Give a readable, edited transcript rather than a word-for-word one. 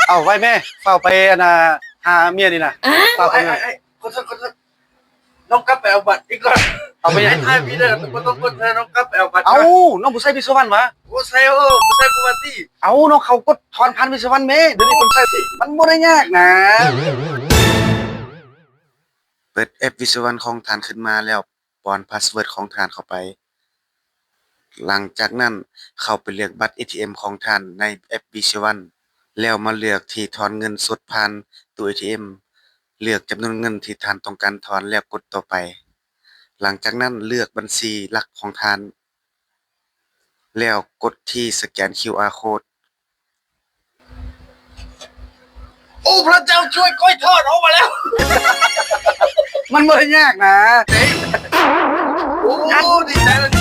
เอาไว้แม่เฝ้าไปน่ะหาเมียนี่น่ะเฝ้าไป ไอ้คนสักน้องกลับไปเอาบัตรอีกก่อนเอาไปให้ท่านพี่เด้อต้องกดน้องกลับไปเอาบัตร เอาน้องผู้ใช้วิศวะวะ โอ้ใส่ไม่ใส่ปกติ เอาน้องเขากดถอนพันวิศวะแม่เดี๋ยวนี้คนใช้มันบ่ได้ยากนะเปิดแอปวิศวะของท่านขึ้นมาแล้วป้อนพาสเวิร์ดของท่านเข้าไปหลังจากนั้นเข้าไปเลือกบัตร ATM ของท่านในแอปวิศวะแล้วมาเลือกที่ถอนเงินสดผ่านตู้ ATM เลือกจำนวนเงินที่ท่านต้องการถอนแล้วกดต่อไปหลังจากนั้นเลือกบัญชีหลักของท่านแล้วกดที่สแกน QR Code โอ้พระเจ้าช่วยก้อยทอดออกมาแล้ว มันบ่ได้ยากนะ โอ้ดีใจแล้ว